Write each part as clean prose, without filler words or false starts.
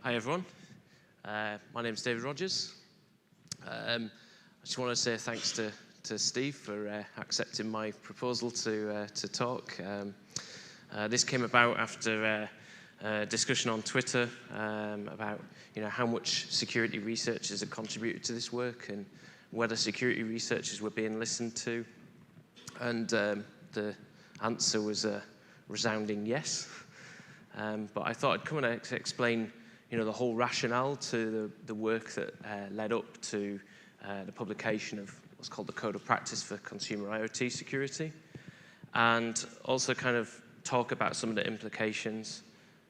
Hi everyone, my name is David Rogers. I just want to say thanks to Steve for accepting my proposal to talk. This came about after a discussion on Twitter about how much security researchers had contributed to this work and whether security researchers were being listened to. And the answer was a resounding yes. But I thought I'd come and explain the whole rationale to the work that led up to the publication of what's called the Code of Practice for Consumer IoT Security, and also kind of talk about some of the implications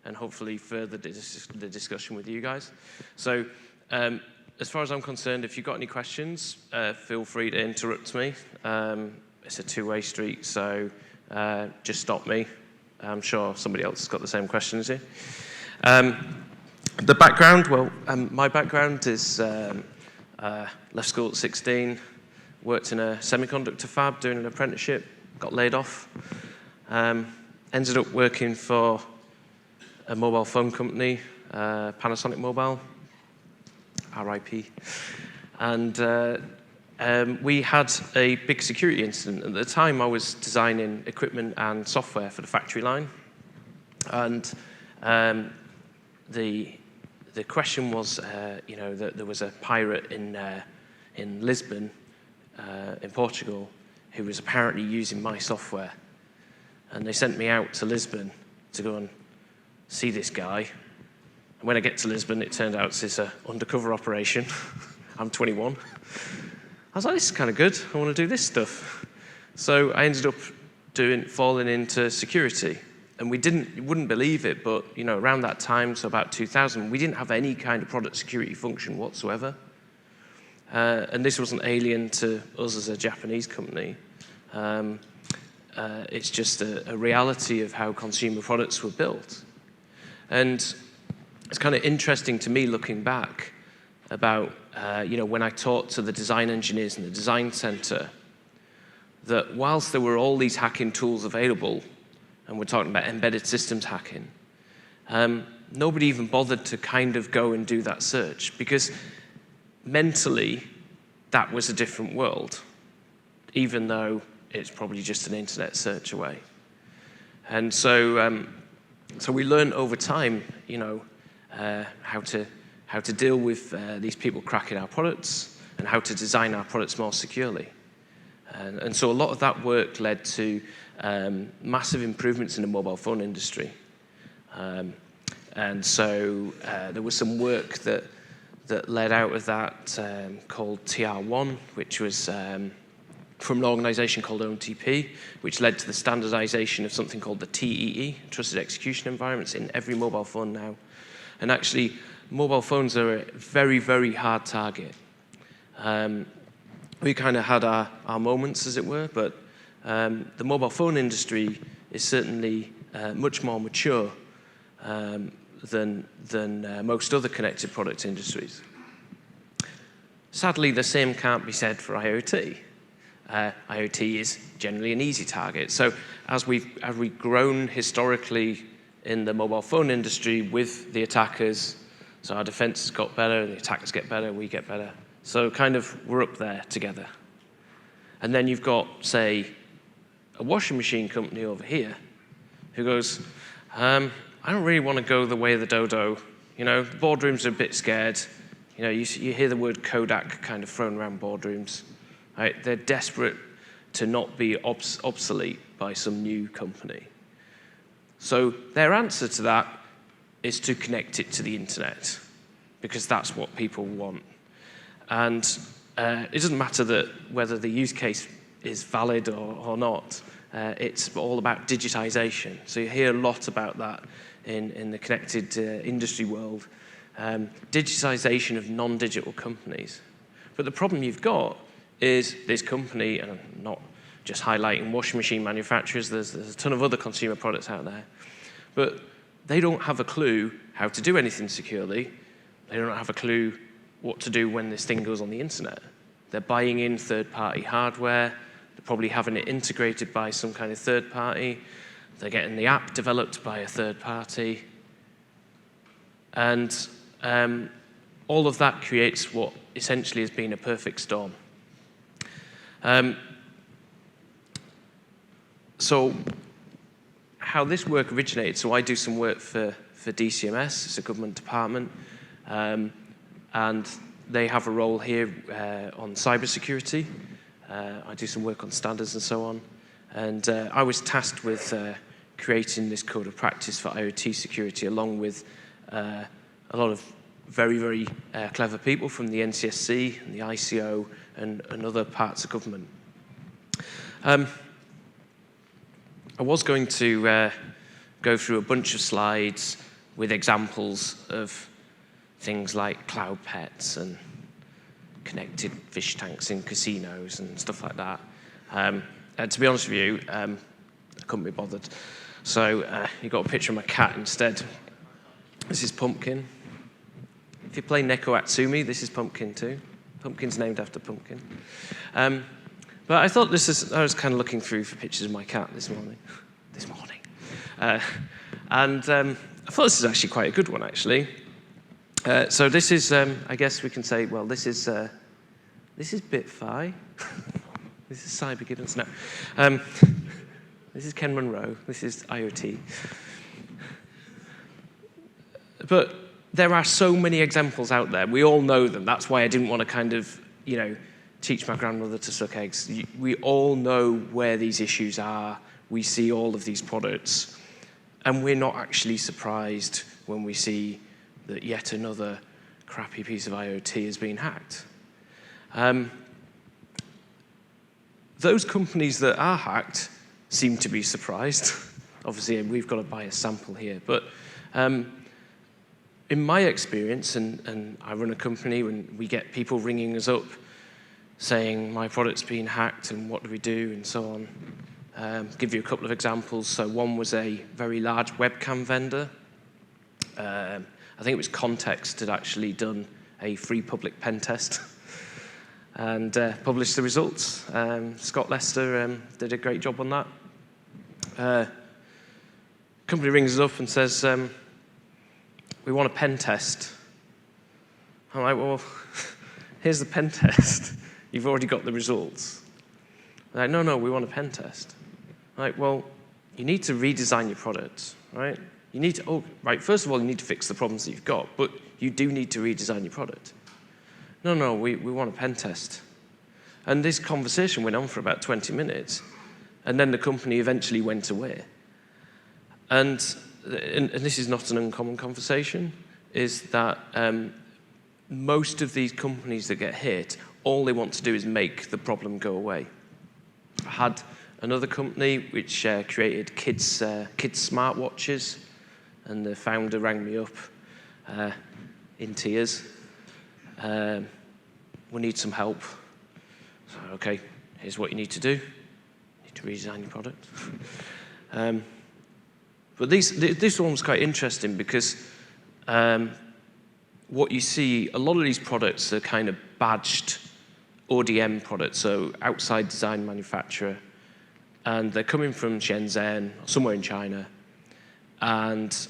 and hopefully further the discussion with you guys. So as far as I'm concerned, if you've got any questions, feel free to interrupt me. It's a two-way street, so just stop me. I'm sure somebody else has got the same question as you. The background, well, my background is left school at 16, worked in a semiconductor fab doing an apprenticeship, got laid off, ended up working for a mobile phone company, Panasonic Mobile, RIP, and we had a big security incident. At the time, I was designing equipment and software for the factory line, and the question was, that there was a pirate in Lisbon, in Portugal, who was apparently using my software, and they sent me out to Lisbon to go and see this guy. And when I get to Lisbon, it turned out it's an undercover operation. I'm 21. I was like, this is kind of good. I want to do this stuff. So I ended up falling into security. And you wouldn't believe it, but around that time, so about 2000, we didn't have any kind of product security function whatsoever. And this wasn't alien to us as a Japanese company. It's just a reality of how consumer products were built. And it's kind of interesting to me looking back about, when I talked to the design engineers in the design center, that whilst there were all these hacking tools available, and we're talking about embedded systems hacking, nobody even bothered to kind of go and do that search, because mentally, that was a different world, even though it's probably just an internet search away. And so we learned over time, how to deal with these people cracking our products and how to design our products more securely. And so a lot of that work led to massive improvements in the mobile phone industry. And so there was some work that led out of that called TR1, which was from an organization called OTP, which led to the standardization of something called the TEE, Trusted Execution Environments, in every mobile phone now. And actually, mobile phones are a very, very hard target. We kind of had our moments, as it were, but the mobile phone industry is certainly much more mature than most other connected product industries. Sadly, the same can't be said for IoT. IoT is generally an easy target. So as we've grown historically in the mobile phone industry with the attackers, so our defense has got better, the attackers get better, we get better. So kind of we're up there together. And then you've got, say, a washing machine company over here who goes, I don't really want to go the way of the dodo. The boardrooms are a bit scared. You hear the word Kodak kind of thrown around boardrooms. Right? They're desperate to not be obsolete by some new company. So their answer to that is to connect it to the internet, because that's what people want. And it doesn't matter whether the use case is valid or not. It's all about digitization. So you hear a lot about that in the connected industry world. Digitization of non-digital companies. But the problem you've got is this company, and I'm not just highlighting washing machine manufacturers, there's a ton of other consumer products out there, but they don't have a clue how to do anything securely. They don't have a clue what to do when this thing goes on the internet. They're buying in third-party hardware. They're probably having it integrated by some kind of third party. They're getting the app developed by a third party. And all of that creates what essentially has been a perfect storm. So how this work originated, so I do some work for DCMS, it's a government department, and they have a role here on cybersecurity. I do some work on standards and so on. And I was tasked with creating this code of practice for IoT security, along with a lot of very, very clever people from the NCSC and the ICO and other parts of government. I was going to go through a bunch of slides with examples of things like cloud pets and connected fish tanks in casinos and stuff like that. And to be honest with you, I couldn't be bothered. So you got a picture of my cat instead. This is Pumpkin. If you play Neko Atsumi, this is Pumpkin too. Pumpkin's named after Pumpkin. But I thought I was kind of looking through for pictures of my cat this morning. And I thought this is actually quite a good one, actually. So this is, I guess we can say, well, this is BitFi. This is Cybergiddens. No. This is Ken Monroe. This is IoT. But there are so many examples out there. We all know them. That's why I didn't want to kind of, teach my grandmother to suck eggs. We all know where these issues are. We see all of these products. And we're not actually surprised when we see that yet another crappy piece of IoT is being hacked. Those companies that are hacked seem to be surprised. Obviously, we've got a biased sample here. But in my experience, and I run a company, when we get people ringing us up saying, my product's been hacked, and what do we do, and so on. Give you a couple of examples. So one was a very large webcam vendor. I think it was Context had actually done a free public pen test and published the results. Scott Lester did a great job on that. Company rings us up and says, we want a pen test. I'm like, well, here's the pen test. You've already got the results. They're like, no, we want a pen test. I'm like, well, you need to redesign your product, right? You need to, first of all, you need to fix the problems that you've got, but you do need to redesign your product. No, we want a pen test. And this conversation went on for about 20 minutes, and then the company eventually went away. And this is not an uncommon conversation, is that most of these companies that get hit, all they want to do is make the problem go away. I had another company which created kids smartwatches, and the founder rang me up in tears. We need some help. So, okay, here's what you need to do. You need to redesign your product. But this one was quite interesting because what you see, a lot of these products are kind of badged ODM products, so outside design manufacturer, and they're coming from Shenzhen, somewhere in China, and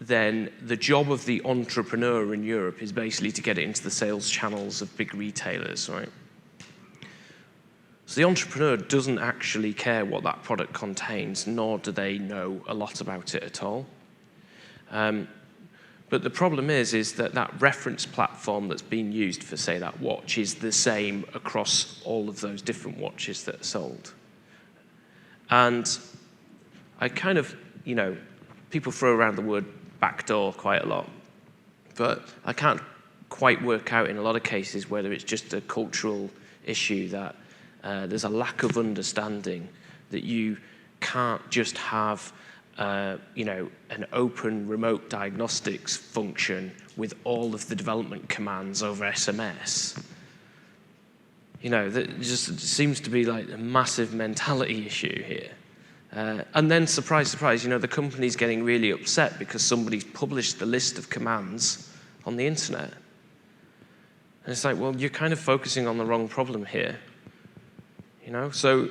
then the job of the entrepreneur in Europe is basically to get it into the sales channels of big retailers, right? So the entrepreneur doesn't actually care what that product contains, nor do they know a lot about it at all. But the problem is that that reference platform that's being used for, say, that watch is the same across all of those different watches that are sold. And I kind of, people throw around the word backdoor quite a lot, but I can't quite work out in a lot of cases whether it's just a cultural issue that there's a lack of understanding that you can't just have an open remote diagnostics function with all of the development commands over SMS. That just seems to be like a massive mentality issue here. And then, surprise, surprise, the company's getting really upset because somebody's published the list of commands on the internet. And it's like, well, you're kind of focusing on the wrong problem here. So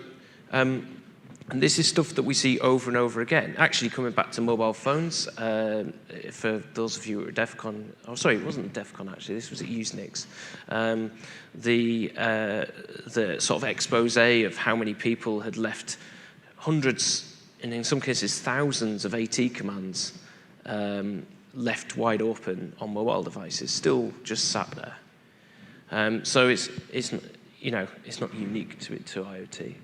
And this is stuff that we see over and over again. Actually, coming back to mobile phones, for those of you who were at DEF CON, oh, sorry, it wasn't DEF CON actually, this was at Usenix. The sort of expose of how many people had left hundreds, and in some cases thousands of AT commands left wide open on mobile devices, still just sat there. So it's not unique to IoT.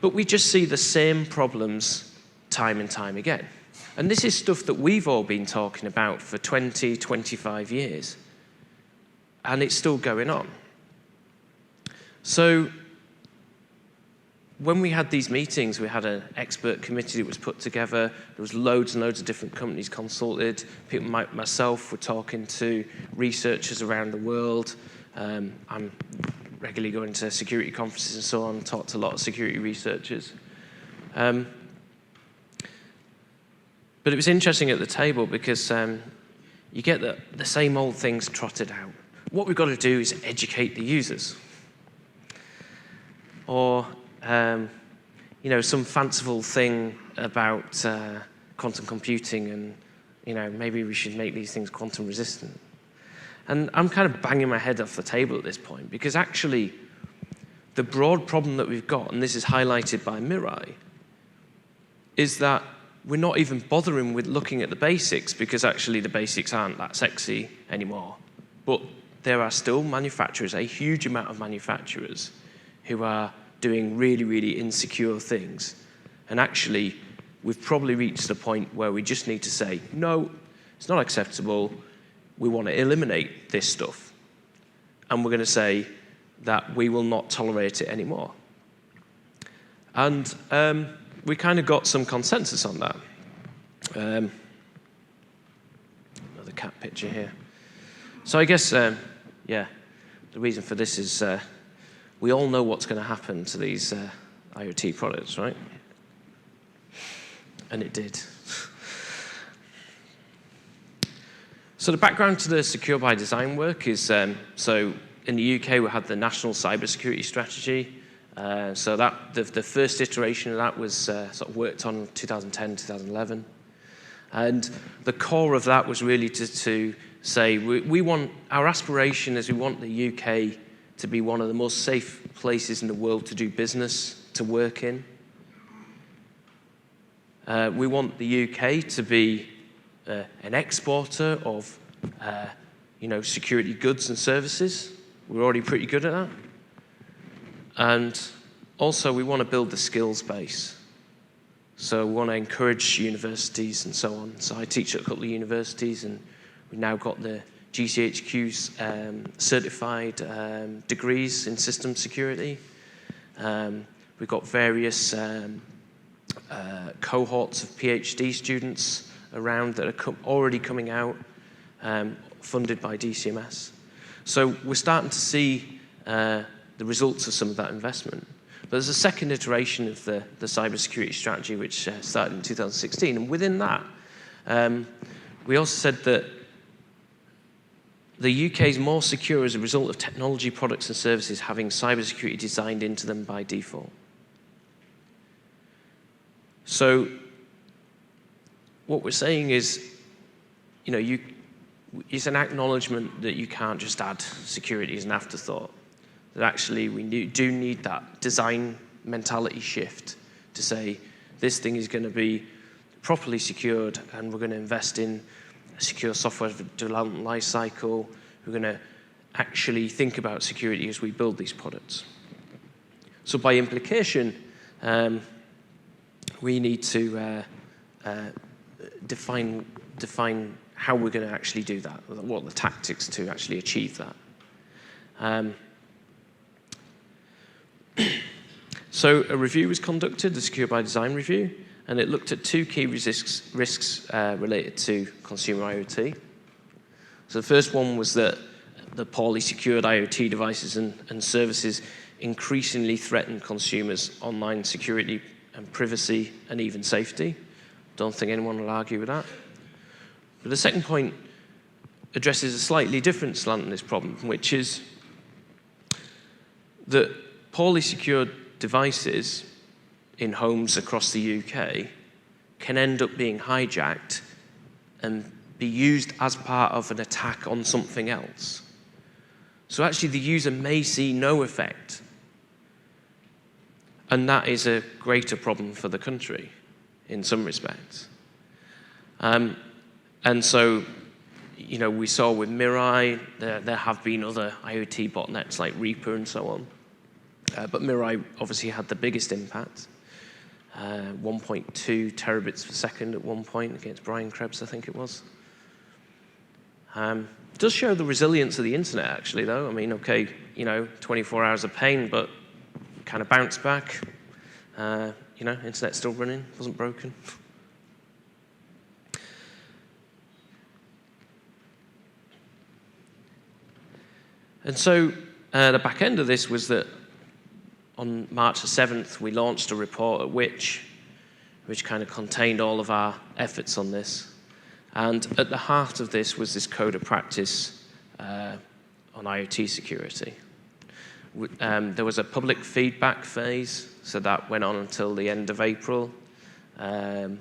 But we just see the same problems time and time again. And this is stuff that we've all been talking about for 20, 25 years. And it's still going on. So when we had these meetings, we had an expert committee that was put together. There was loads and loads of different companies consulted. People like myself were talking to researchers around the world. I'm regularly going to security conferences and so on, talk to a lot of security researchers. But it was interesting at the table because you get the same old things trotted out. What we've got to do is educate the users. Or, some fanciful thing about quantum computing and, maybe we should make these things quantum resistant. And I'm kind of banging my head off the table at this point because actually the broad problem that we've got, and this is highlighted by Mirai, is that we're not even bothering with looking at the basics because actually the basics aren't that sexy anymore. But there are still manufacturers, a huge amount of manufacturers, who are doing really, really insecure things. And actually, we've probably reached the point where we just need to say, no, it's not acceptable. We want to eliminate this stuff. And we're going to say that we will not tolerate it anymore. And we kind of got some consensus on that. Another cat picture here. So I guess, the reason for this is we all know what's going to happen to these IoT products, right? And it did. So the background to the Secure by Design work is, so in the UK we had the National Cybersecurity Strategy. So that the first iteration of that was sort of worked on 2010, 2011. And the core of that was really to say we want, our aspiration is we want the UK to be one of the most safe places in the world to do business, to work in. We want the UK to be an exporter of security goods and services. We're already pretty good at that. And also we want to build the skills base. So we want to encourage universities and so on. So I teach at a couple of universities and we've now got the GCHQ's certified degrees in system security. We've got various cohorts of PhD students around that are already coming out, funded by DCMS. So we're starting to see the results of some of that investment. But there's a second iteration of the cybersecurity strategy, which started in 2016. And within that, we also said that the UK is more secure as a result of technology products and services having cybersecurity designed into them by default. So what we're saying is, it's an acknowledgement that you can't just add security as an afterthought. That actually we do need that design mentality shift to say this thing is going to be properly secured and we're going to invest in a secure software development lifecycle. We're going to actually think about security as we build these products. So by implication, we need to define how we're going to actually do that, what are the tactics to actually achieve that. So a review was conducted, the Secure by Design review, and it looked at two key risks related to consumer IoT. So the first one was that the poorly secured IoT devices and services increasingly threaten consumers' online security and privacy and even safety. Don't think anyone will argue with that. But the second point addresses a slightly different slant on this problem, which is that poorly secured devices in homes across the UK can end up being hijacked and be used as part of an attack on something else. So actually the user may see no effect. And that is a greater problem for the country in some respects. And so, we saw with Mirai, there have been other IoT botnets like Reaper and so on. But Mirai obviously had the biggest impact. 1.2 terabits per second at one point against Brian Krebs, I think it was. It does show the resilience of the internet, actually, though. I mean, okay, 24 hours of pain, but kind of bounced back. Internet's still running, wasn't broken. And so the back end of this was that on March the 7th, we launched a report at which kind of contained all of our efforts on this. And at the heart of this was this code of practice on IoT security. There was a public feedback phase, so that went on until the end of April. I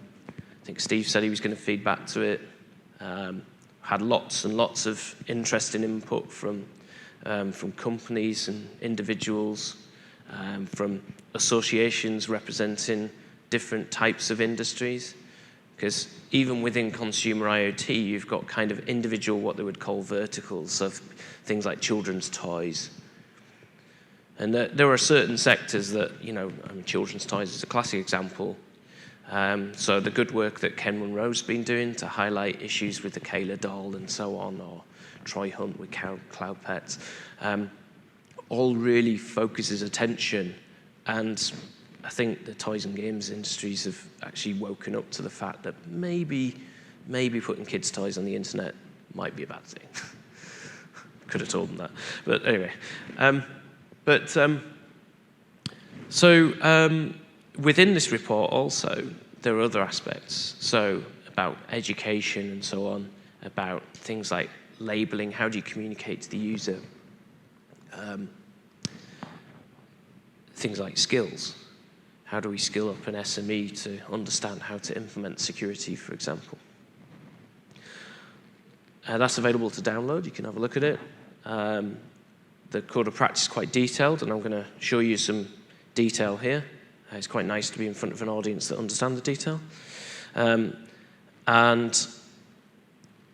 think Steve said he was going to feed back to it. Had lots and lots of interesting input from companies and individuals, from associations representing different types of industries. Because even within consumer IoT, you've got kind of individual, what they would call verticals, of things like children's toys. And there are certain sectors that, children's toys is a classic example. So the good work that Ken Munro's been doing to highlight issues with the Kayla doll and so on, or Troy Hunt with Cloud Pets, all really focuses attention. And I think the toys and games industries have actually woken up to the fact that maybe putting kids' toys on the internet might be a bad thing. Could have told them that. But anyway. Within this report also, there are other aspects. So about education and so on, about things like labeling, how do you communicate to the user? Things like skills. How do we skill up an SME to understand how to implement security, for example? That's available to download. You can have a look at it. The code of practice is quite detailed, and I'm going to show you some detail here. It's quite nice to be in front of an audience that understand the detail. And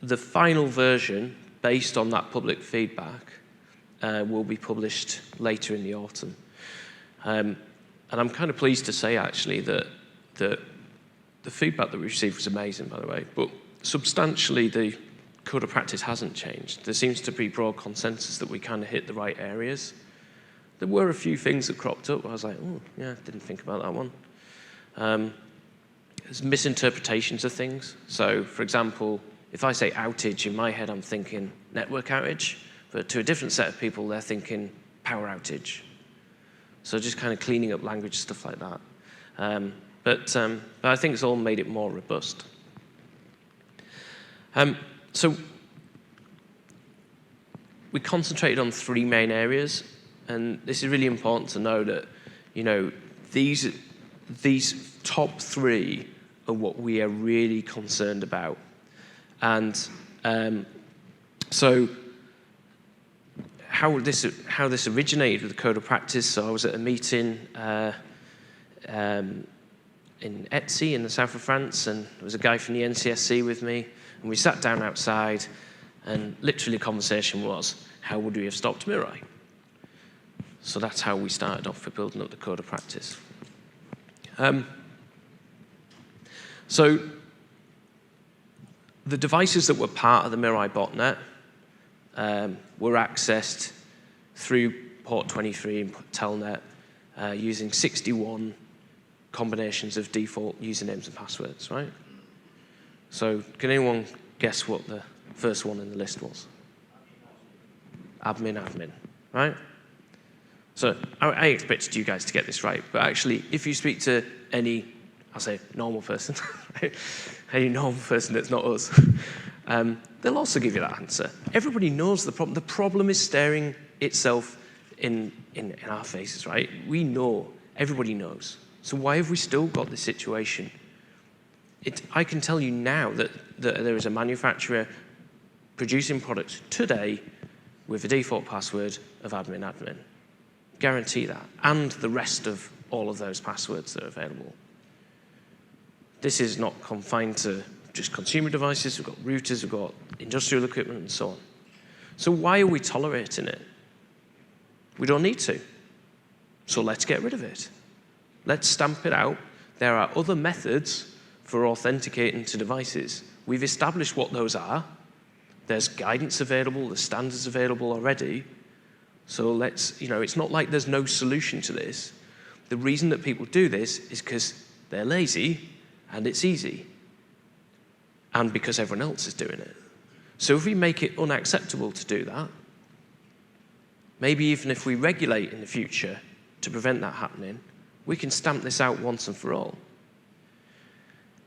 the final version, based on that public feedback, will be published later in the autumn. And I'm kind of pleased to say, actually, that the feedback that we received was amazing, by the way. But substantially, the code of practice hasn't changed. There seems to be broad consensus that we kind of hit the right areas. There were a few things that cropped up. I was like, oh, yeah, didn't think about that one. There's misinterpretations of things. So, for example, if I say outage, in my head I'm thinking network outage. But to a different set of people, they're thinking power outage. So just kind of cleaning up language, stuff like that. But I think it's all made it more robust. So we concentrated on three main areas. And this is really important to know that, these top three are what we are really concerned about. And so how this originated with the code of practice. So I was at a meeting in Etsy in the south of France, and there was a guy from the NCSC with me, and we sat down outside, and literally the conversation was, how would we have stopped Mirai? So that's how we started off with building up the code of practice. So the devices that were part of the Mirai botnet were accessed through port 23 in Telnet using 61 combinations of default usernames and passwords, right? So can anyone guess what the first one in the list was? Admin, right? So I expected you guys to get this right, but actually, if you speak to any, I'll say normal person, right? Any normal person that's not us, they'll also give you that answer. Everybody knows the problem. The problem is staring itself in our faces, right? We know, everybody knows. So why have we still got this situation? I can tell you now that there is a manufacturer producing products today with a default password of admin. Guarantee that. And the rest of all of those passwords that are available. This is not confined to just consumer devices. We've got routers, we've got industrial equipment, and so on. So why are we tolerating it? We don't need to. So let's get rid of it. Let's stamp it out. There are other methods for authenticating to devices. We've established what those are. There's guidance available, there's standards available already. So let's, it's not like there's no solution to this. The reason that people do this is because they're lazy and it's easy. And because everyone else is doing it. So if we make it unacceptable to do that, maybe even if we regulate in the future to prevent that happening, we can stamp this out once and for all.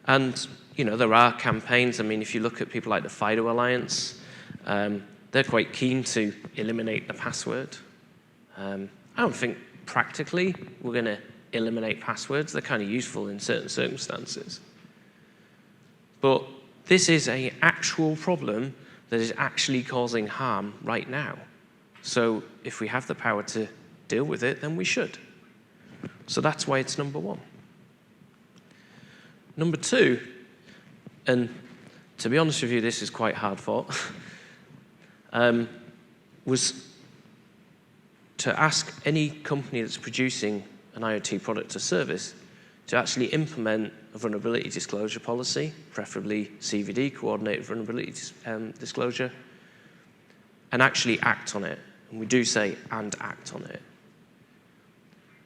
And, there are campaigns. I mean, if you look at people like the FIDO Alliance, they're quite keen to eliminate the password. I don't think practically we're going to eliminate passwords. They're kind of useful in certain circumstances. But this is an actual problem that is actually causing harm right now. So if we have the power to deal with it, then we should. So that's why it's number one. Number two, and to be honest with you, this is quite hard fought, was to ask any company that's producing an IoT product or service to actually implement a vulnerability disclosure policy, preferably CVD, coordinated vulnerability disclosure, and actually act on it. And we do say, and act on it.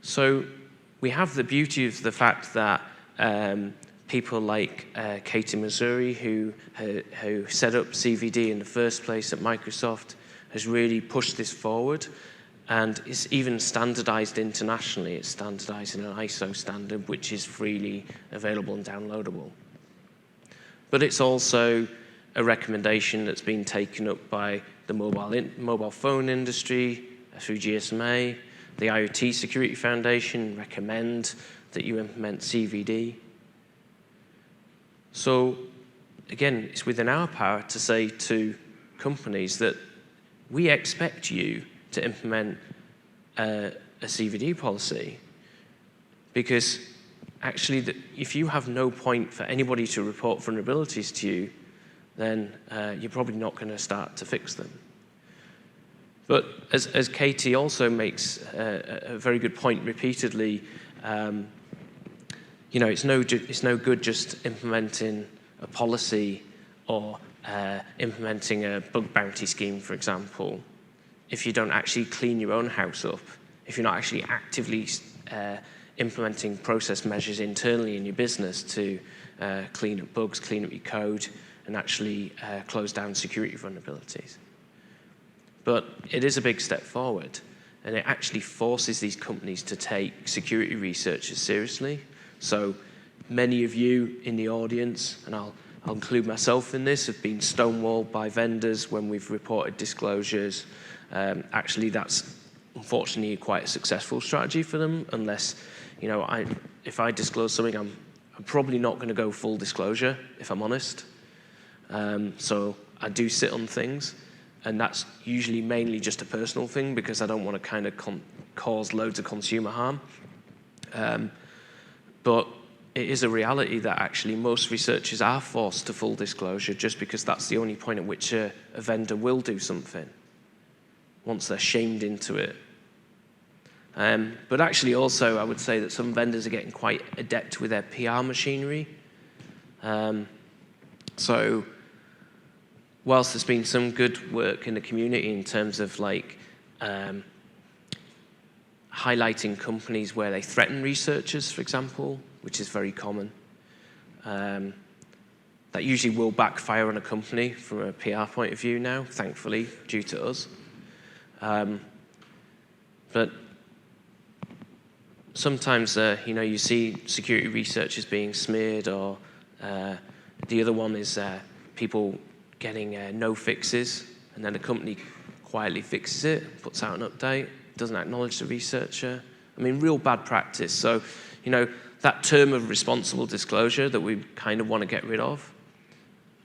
So we have the beauty of the fact that people like Katie Missouri, who set up CVD in the first place at Microsoft, has really pushed this forward. And it's even standardized internationally. It's standardized in an ISO standard, which is freely available and downloadable. But it's also a recommendation that's been taken up by the mobile phone industry through GSMA. The IoT Security Foundation recommend that you implement CVD. So again, it's within our power to say to companies that we expect you to implement a CVD policy, because actually if you have no point for anybody to report vulnerabilities to you, then you're probably not going to start to fix them. But as Katie also makes a very good point repeatedly, it's no good just implementing a policy or implementing a bug bounty scheme, for example, if you don't actually clean your own house up, if you're not actually actively implementing process measures internally in your business to clean up bugs, clean up your code, and actually close down security vulnerabilities. But it is a big step forward, and it actually forces these companies to take security researchers seriously. So many of you in the audience, and I'll include myself in this, have been stonewalled by vendors when we've reported disclosures. Actually, that's unfortunately quite a successful strategy for them, unless, if I disclose something, I'm probably not going to go full disclosure, if I'm honest. So I do sit on things, and that's usually mainly just a personal thing because I don't want to kind of cause loads of consumer harm. But it is a reality that actually most researchers are forced to full disclosure just because that's the only point at which a vendor will do something, once they're shamed into it. But actually also I would say that some vendors are getting quite adept with their PR machinery. So whilst there's been some good work in the community in terms of highlighting companies where they threaten researchers, for example, which is very common, that usually will backfire on a company from a PR point of view now, thankfully, due to us. But sometimes, you see security researchers being smeared, or the other one is people getting no fixes, and then a company quietly fixes it, puts out an update, doesn't acknowledge the researcher. I mean, real bad practice. So, that term of responsible disclosure that we kind of want to get rid of.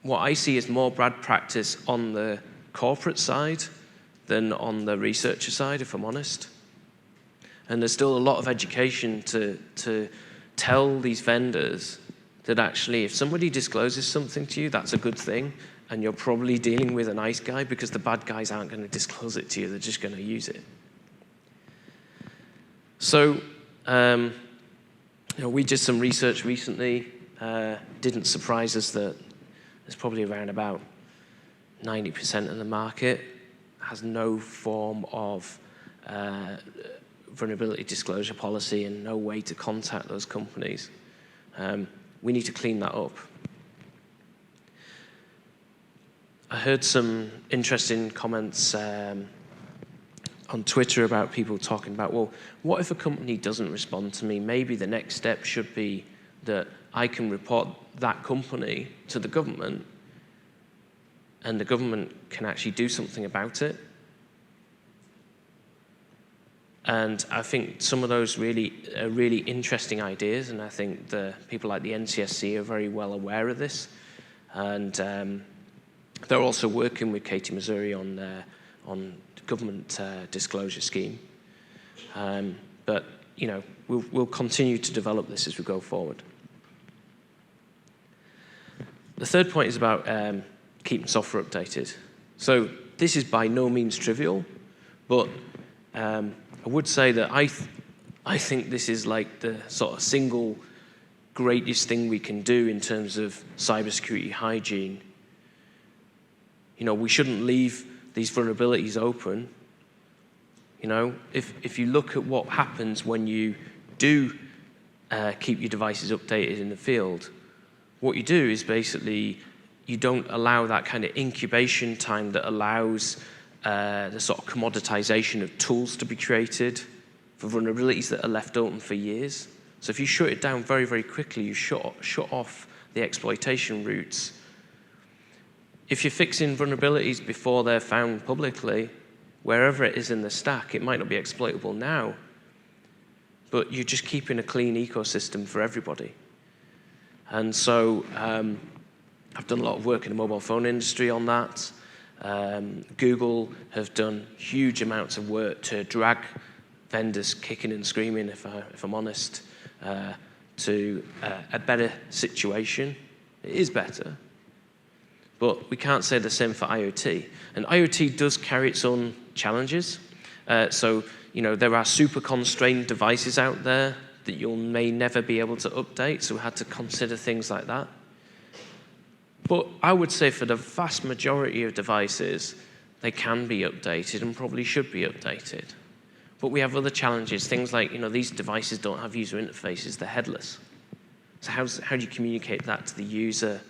What I see is more bad practice on the corporate side than on the researcher side, if I'm honest. And there's still a lot of education to tell these vendors that actually if somebody discloses something to you, that's a good thing, and you're probably dealing with a nice guy because the bad guys aren't going to disclose it to you, they're just going to use it. So, we did some research recently. Didn't surprise us that there's probably around about 90% of the market has no form of vulnerability disclosure policy and no way to contact those companies. We need to clean that up. I heard some interesting comments on Twitter about people talking about, well, what if a company doesn't respond to me? Maybe the next step should be that I can report that company to the government and the government can actually do something about it. And I think some of those really are really interesting ideas, and I think the people like the NCSC are very well aware of this. And they're also working with Katie Missouri on the government disclosure scheme. But we'll continue to develop this as we go forward. The third point is about keeping software updated. So this is by no means trivial, but I would say that I think this is like the sort of single greatest thing we can do in terms of cybersecurity hygiene. We shouldn't leave these vulnerabilities open. If you look at what happens when you do keep your devices updated in the field, what you do is basically you don't allow that kind of incubation time that allows the sort of commoditization of tools to be created for vulnerabilities that are left open for years. So if you shut it down very, very quickly, you shut off the exploitation routes. If you're fixing vulnerabilities before they're found publicly, wherever it is in the stack, it might not be exploitable now, but you're just keeping a clean ecosystem for everybody. And so I've done a lot of work in the mobile phone industry on that. Google have done huge amounts of work to drag vendors kicking and screaming, if I'm honest, to a better situation. It is better. But we can't say the same for IoT. And IoT does carry its own challenges. So there are super constrained devices out there that you may never be able to update, so we had to consider things like that. But I would say for the vast majority of devices, they can be updated and probably should be updated. But we have other challenges, things like, these devices don't have user interfaces, they're headless. So how do you communicate that to the user?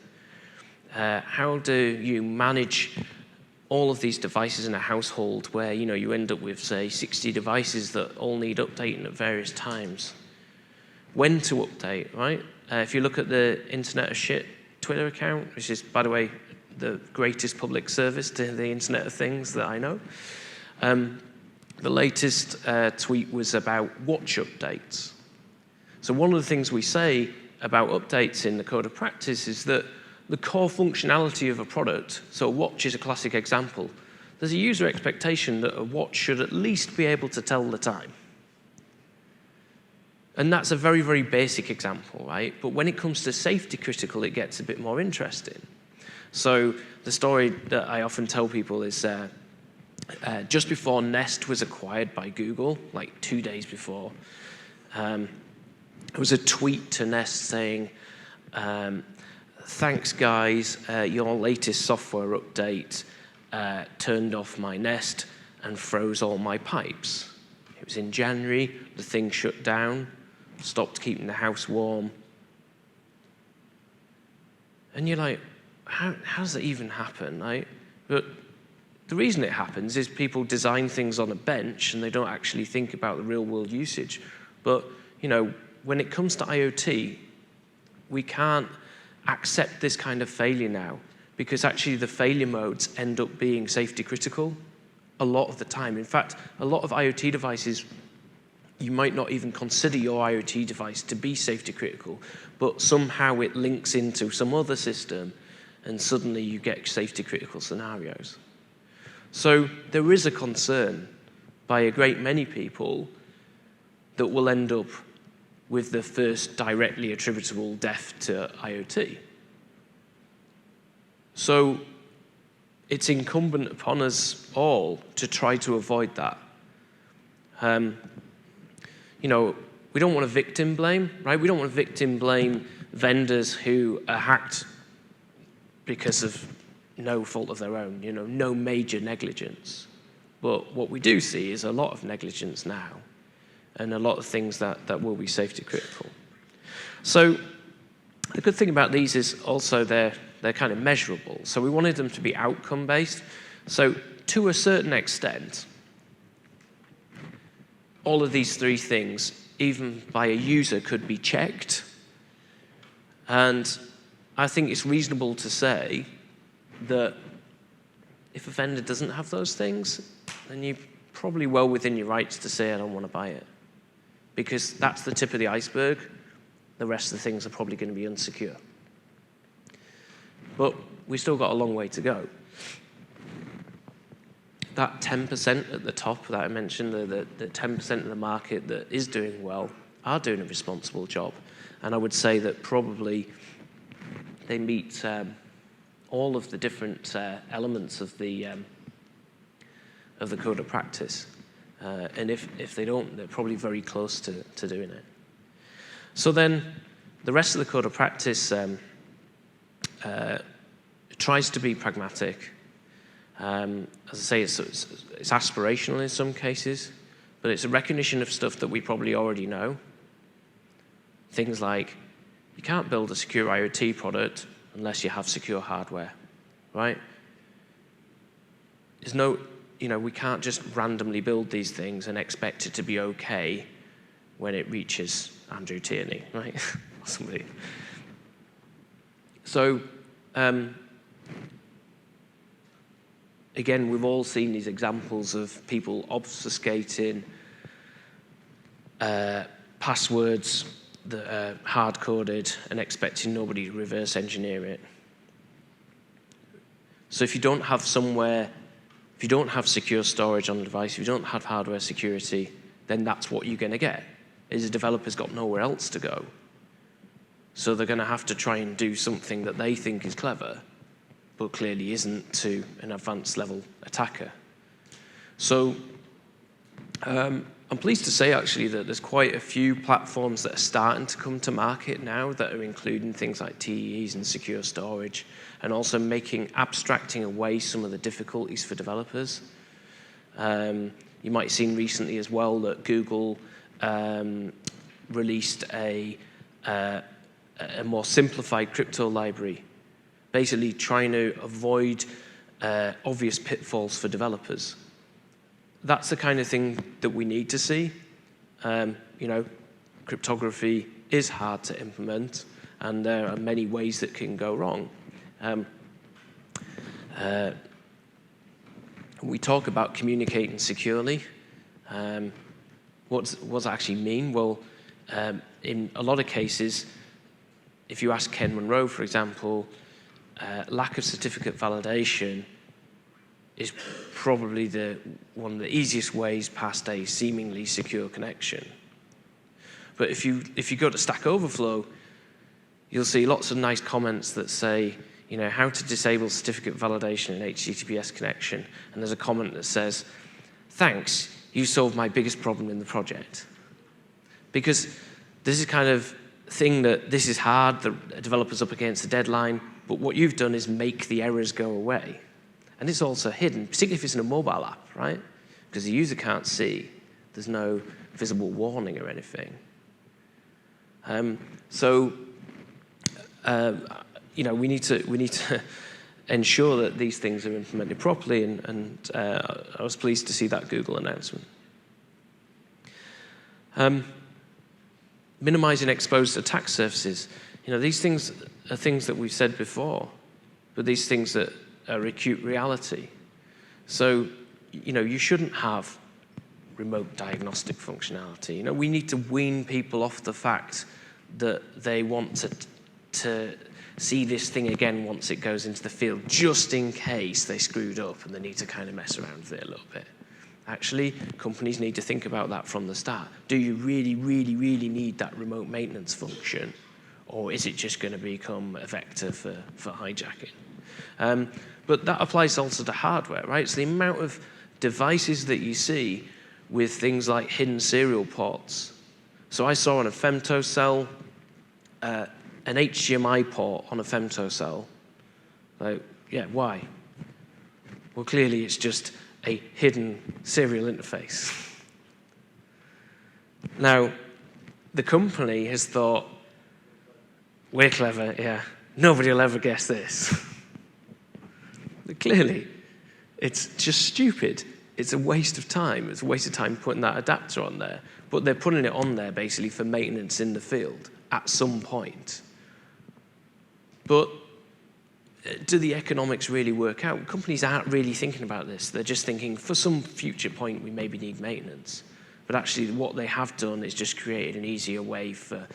How do you manage all of these devices in a household where, you end up with, say, 60 devices that all need updating at various times? When to update, right? If you look at the Internet of Shit Twitter account, which is, by the way, the greatest public service to the Internet of Things that I know. The latest tweet was about watch updates. So one of the things we say about updates in the code of practice is that the core functionality of a product, so a watch is a classic example, there's a user expectation that a watch should at least be able to tell the time. And that's a very, very basic example, right? But when it comes to safety critical, it gets a bit more interesting. So the story that I often tell people is just before Nest was acquired by Google, like 2 days before, there was a tweet to Nest saying, thanks guys, your latest software update turned off my Nest and froze all my pipes. It was in January, the thing shut down, stopped keeping the house warm. And you're like, how does that even happen, right? But the reason it happens is people design things on a bench and they don't actually think about the real world usage. But, when it comes to IoT, we can't accept this kind of failure now because actually the failure modes end up being safety critical a lot of the time. In fact, a lot of IoT devices, you might not even consider your IoT device to be safety critical, but somehow it links into some other system, and suddenly you get safety critical scenarios. So there is a concern by a great many people that will end up with the first directly attributable death to IoT. So it's incumbent upon us all to try to avoid that. You know, we don't want to victim blame, right? We don't want to victim blame vendors who are hacked because of no fault of their own, you know, no major negligence. But what we do see is a lot of negligence now, and a lot of things that will be safety critical. So the good thing about these is also they're kind of measurable. So we wanted them to be outcome-based. So to a certain extent, all of these three things, even by a user, could be checked. And I think it's reasonable to say that if a vendor doesn't have those things, then you're probably well within your rights to say, I don't want to buy it. Because that's the tip of the iceberg. The rest of the things are probably going to be unsecure. But we've still got a long way to go. That 10% at the top that I mentioned, the 10% of the market that is doing well, are doing a responsible job. And I would say that probably they meet all of the different elements of the code of practice. And if they don't, they're probably very close to doing it. So then the rest of the code of practice tries to be pragmatic. As I say, it's aspirational in some cases, but it's a recognition of stuff that we probably already know. Things like, you can't build a secure IoT product unless you have secure hardware, right? There's no, you know, we can't just randomly build these things and expect it to be okay when it reaches Andrew Tierney, right? Or somebody. So, again, we've all seen these examples of people obfuscating passwords that are hard-coded and expecting nobody to reverse engineer it. So if you don't have if you don't have secure storage on the device, if you don't have hardware security, then that's what you're going to get, is the developer's got nowhere else to go. So they're going to have to try and do something that they think is clever, but clearly isn't to an advanced level attacker. So I'm pleased to say actually that there's quite a few platforms that are starting to come to market now that are including things like TEEs and secure storage, and also abstracting away some of the difficulties for developers. You might have seen recently as well that Google released a more simplified crypto library, basically trying to avoid obvious pitfalls for developers. That's the kind of thing that we need to see. You know, cryptography is hard to implement, and there are many ways that can go wrong. We talk about communicating securely. What does that actually mean? Well, in a lot of cases, if you ask Ken Monroe, for example, lack of certificate validation is probably one of the easiest ways past a seemingly secure connection. But if you go to Stack Overflow, you'll see lots of nice comments that say, you know, how to disable certificate validation in HTTPS connection. And there's a comment that says, thanks, you solved my biggest problem in the project. Because this is kind of thing that this is hard, the developer's up against a deadline, but what you've done is make the errors go away. And it's also hidden, particularly if it's in a mobile app, right? Because the user can't see. There's no visible warning or anything. You know, we need to ensure that these things are implemented properly, and I was pleased to see that Google announcement. Minimizing exposed attack surfaces. You know, these things are things that we've said before, but these things are acute reality. So, you know, you shouldn't have remote diagnostic functionality. You know, we need to wean people off the fact that they want to see this thing again once it goes into the field, just in case they screwed up and they need to kind of mess around with it a little bit. Actually, companies need to think about that from the start. Do you really, really, really need that remote maintenance function? Or is it just going to become a vector for hijacking? But that applies also to hardware, right? So the amount of devices that you see with things like hidden serial ports. So I saw on a femtocell, an HDMI port on a femtocell. Like, yeah, why? Well, clearly it's just a hidden serial interface. Now, the company has thought, we're clever, yeah, nobody will ever guess this. But clearly, it's just stupid. It's a waste of time. It's a waste of time putting that adapter on there. But they're putting it on there basically for maintenance in the field at some point. But do the economics really work out? Companies aren't really thinking about this. They're just thinking, for some future point, we maybe need maintenance. But actually, what they have done is just created an easier way for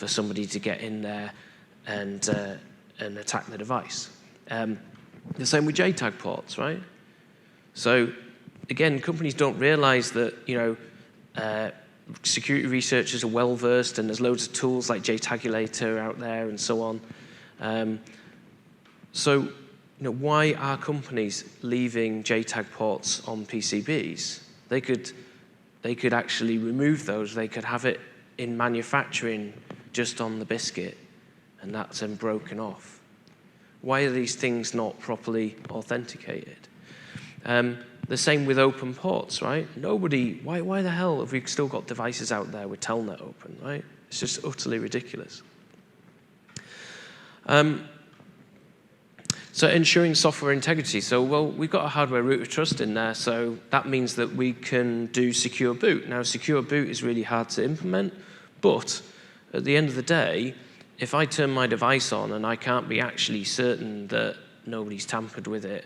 somebody to get in there and attack the device. The same with JTAG ports, right? So, again, companies don't realize that, security researchers are well-versed and there's loads of tools like JTagulator out there and so on. So, why are companies leaving JTAG ports on PCBs? They could actually remove those. They could have it in manufacturing just on the biscuit, and that's then broken off. Why are these things not properly authenticated? The same with open ports, right? Why the hell have we still got devices out there with Telnet open, right? It's just utterly ridiculous. So ensuring software integrity. So, well, we've got a hardware root of trust in there, so that means that we can do secure boot. Now, secure boot is really hard to implement, but at the end of the day, if I turn my device on and I can't be actually certain that nobody's tampered with it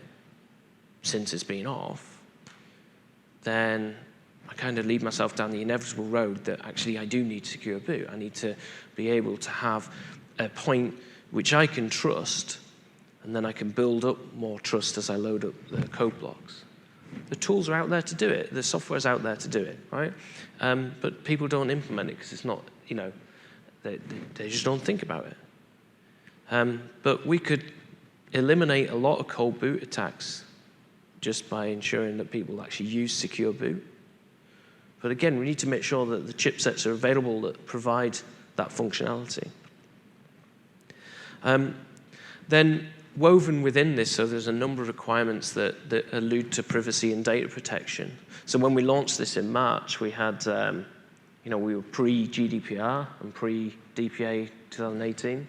since it's been off, then I kind of lead myself down the inevitable road that actually I do need secure boot. I need to be able to have a point which I can trust, and then I can build up more trust as I load up the code blocks. The tools are out there to do it. The software's out there to do it, right? But people don't implement it because it's not, they just don't think about it. But we could eliminate a lot of cold boot attacks just by ensuring that people actually use secure boot. But again, we need to make sure that the chipsets are available that provide that functionality. Then woven within this, so there's a number of requirements that allude to privacy and data protection. So when we launched this in March, we had, we were pre-GDPR and pre-DPA 2018.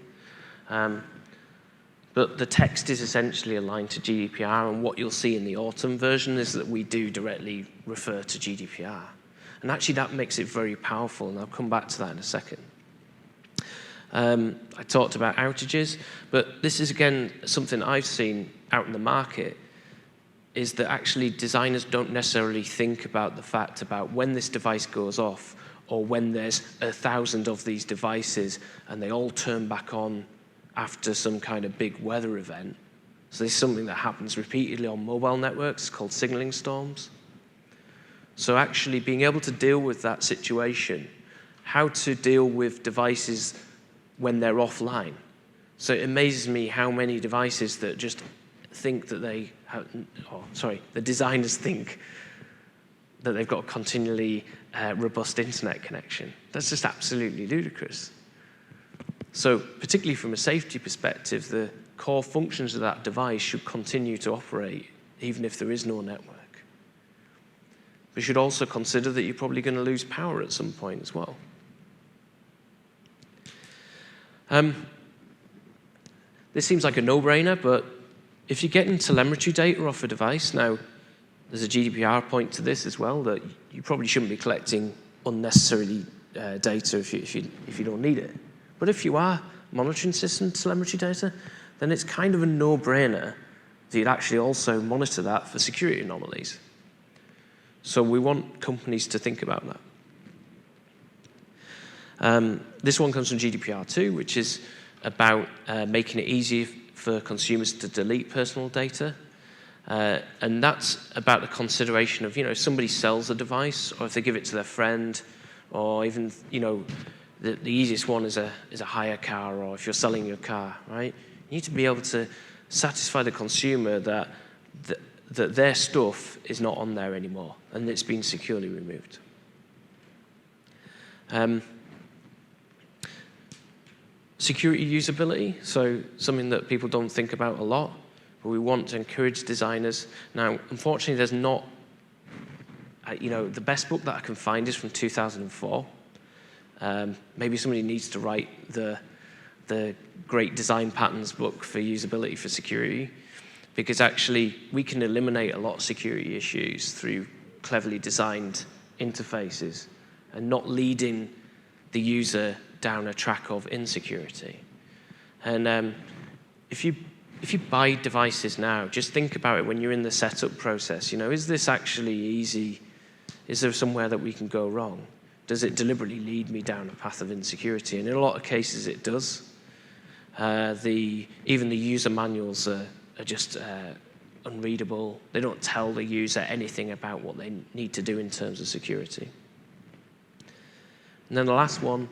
But the text is essentially aligned to GDPR, and what you'll see in the autumn version is that we do directly refer to GDPR. And actually that makes it very powerful, and I'll come back to that in a second. I talked about outages, but this is, again, something I've seen out in the market, is that actually designers don't necessarily think about the fact about when this device goes off or when there's 1,000 of these devices and they all turn back on after some kind of big weather event. So this is something that happens repeatedly on mobile networks. It's called signaling storms. So actually being able to deal with that situation, how to deal with devices when they're offline. So it amazes me how many devices that just think that they have, the designers think that they've got a continually robust internet connection. That's just absolutely ludicrous. So particularly from a safety perspective, the core functions of that device should continue to operate even if there is no network. We should also consider that you're probably going to lose power at some point as well. This seems like a no-brainer, but if you're getting telemetry data off a device, now there's a GDPR point to this as well, that you probably shouldn't be collecting unnecessarily data if you don't need it. But if you are monitoring system telemetry data, then it's kind of a no-brainer that you'd actually also monitor that for security anomalies. So we want companies to think about that. This one comes from GDPR2, which is about making it easier for consumers to delete personal data. And that's about the consideration of, if somebody sells a device, or if they give it to their friend, or even, the easiest one is a hire car, or if you're selling your car, right? You need to be able to satisfy the consumer that their stuff is not on there anymore, and it's been securely removed. Security usability, so something that people don't think about a lot, but we want to encourage designers. Now, unfortunately, there's not, the best book that I can find is from 2004. Maybe somebody needs to write the Great Design Patterns book for usability for security, because actually we can eliminate a lot of security issues through cleverly designed interfaces and not leading the user down a track of insecurity. And if you buy devices now, just think about it when you're in the setup process. Is this actually easy? Is there somewhere that we can go wrong? Does it deliberately lead me down a path of insecurity? And in a lot of cases, it does. Even the user manuals are just unreadable. They don't tell the user anything about what they need to do in terms of security. And then the last one,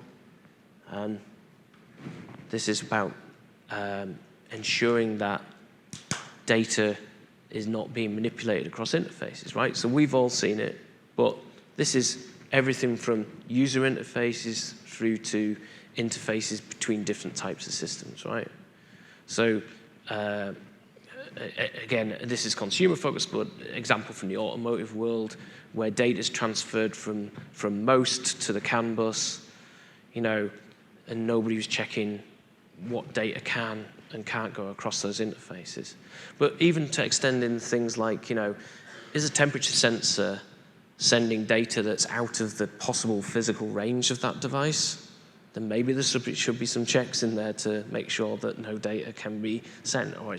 this is about ensuring that data is not being manipulated across interfaces, right? So we've all seen it, but this is everything from user interfaces through to interfaces between different types of systems, right? So again, this is consumer focused, but example from the automotive world where data is transferred from most to the CAN bus, and nobody was checking what data can and can't go across those interfaces. But even to extend in things like, is a temperature sensor sending data that's out of the possible physical range of that device? Then maybe there should be some checks in there to make sure that no data can be sent, or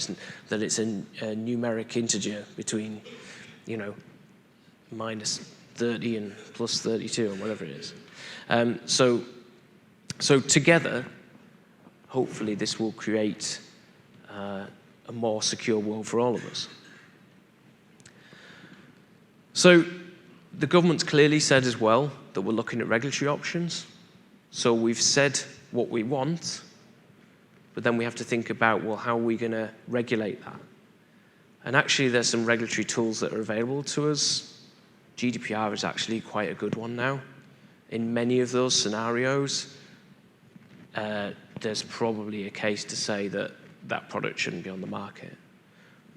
that it's a numeric integer between, minus 30 and plus 32, or whatever it is. So together, hopefully this will create a more secure world for all of us. So the government's clearly said as well that we're looking at regulatory options. So we've said what we want, but then we have to think about, well, how are we going to regulate that? And actually, there's some regulatory tools that are available to us. GDPR is actually quite a good one now. In many of those scenarios, there's probably a case to say that that product shouldn't be on the market.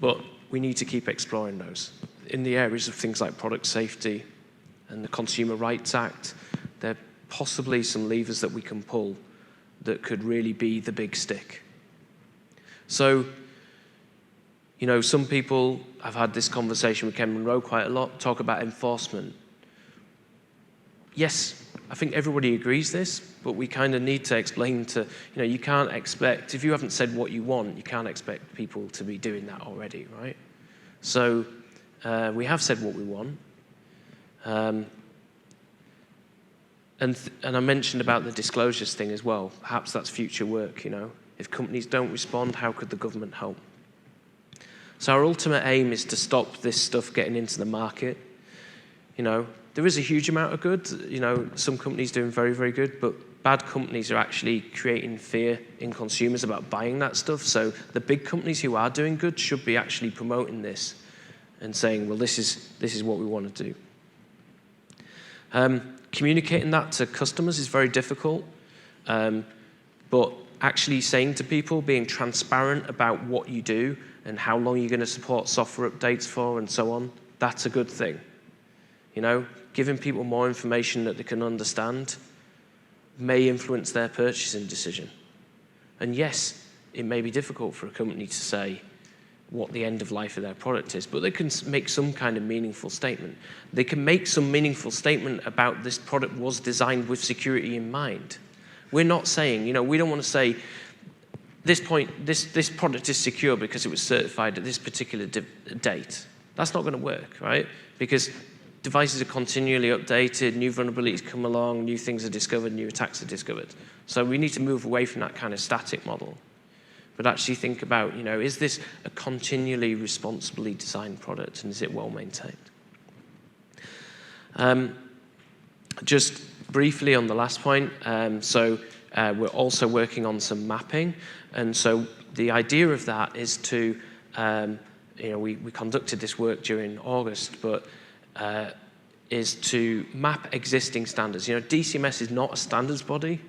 But we need to keep exploring those. In the areas of things like product safety and the Consumer Rights Act, there are possibly some levers that we can pull that could really be the big stick. So, some people, I've had this conversation with Ken Monroe quite a lot, talk about enforcement. Yes, I think everybody agrees this, but we kind of need to explain to, you can't expect, if you haven't said what you want, you can't expect people to be doing that already, right? So we have said what we want. And I mentioned about the disclosures thing as well. Perhaps that's future work, If companies don't respond, how could the government help? So our ultimate aim is to stop this stuff getting into the market. There is a huge amount of good. Some companies doing very, very good, but bad companies are actually creating fear in consumers about buying that stuff. So the big companies who are doing good should be actually promoting this and saying, well, this is what we want to do. Communicating that to customers is very difficult, but actually saying to people, being transparent about what you do and how long you're going to support software updates for and so on, that's a good thing. Giving people more information that they can understand may influence their purchasing decision. And yes, it may be difficult for a company to say what the end of life of their product is, but they can make some kind of meaningful statement. They can make some meaningful statement about this product was designed with security in mind. We're not saying, we don't want to say this product is secure because it was certified at this particular date. That's not going to work, right? Because devices are continually updated, new vulnerabilities come along, new things are discovered, new attacks are discovered. So we need to move away from that kind of static model, but actually think about, is this a continually responsibly designed product, and is it well maintained? Just briefly on the last point, we're also working on some mapping, and so the idea of that is to, we conducted this work during August, but is to map existing standards. DCMS is not a standards body,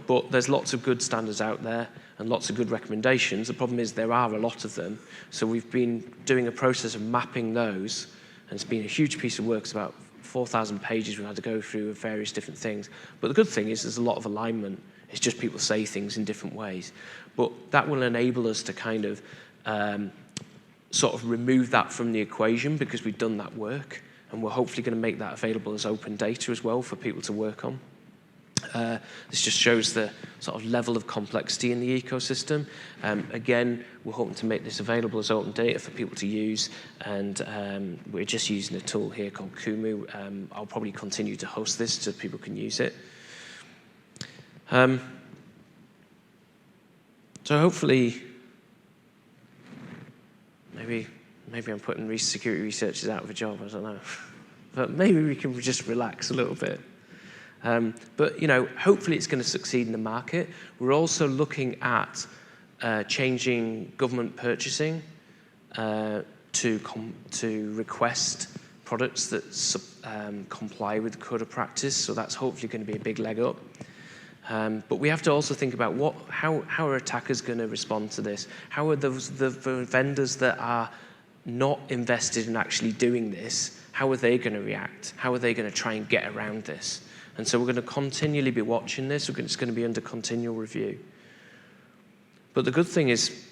but there's lots of good standards out there and lots of good recommendations. The problem is there are a lot of them, so we've been doing a process of mapping those, and it's been a huge piece of work. It's about 4,000 pages we've had to go through of various different things. But the good thing is there's a lot of alignment. It's just people say things in different ways. But that will enable us to kind of sort of remove that from the equation, because we've done that work, and we're hopefully going to make that available as open data as well for people to work on. This just shows the sort of level of complexity in the ecosystem. Again, we're hoping to make this available as open data for people to use, and we're just using a tool here called Kumu. I'll probably continue to host this so people can use it. So hopefully, maybe I'm putting security researchers out of a job, I don't know. But maybe we can just relax a little bit. But hopefully it's going to succeed in the market. We're also looking at changing government purchasing to request products that comply with the code of practice. So that's hopefully going to be a big leg up. But we have to also think about how are attackers going to respond to this? How are the vendors that are not invested in actually doing this, how are they going to react? How are they going to try and get around this? And so we're going to continually be watching this. It's going to be under continual review. But the good thing is,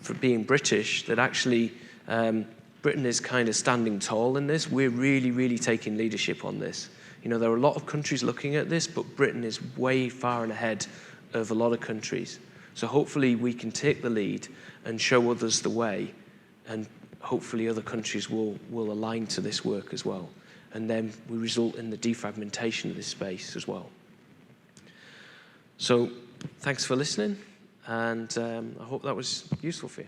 for being British, that actually Britain is kind of standing tall in this. We're really, really taking leadership on this. There are a lot of countries looking at this, but Britain is way far and ahead of a lot of countries. So hopefully we can take the lead and show others the way, and hopefully other countries will align to this work as well. And then we result in the defragmentation of this space as well. So thanks for listening, and I hope that was useful for you.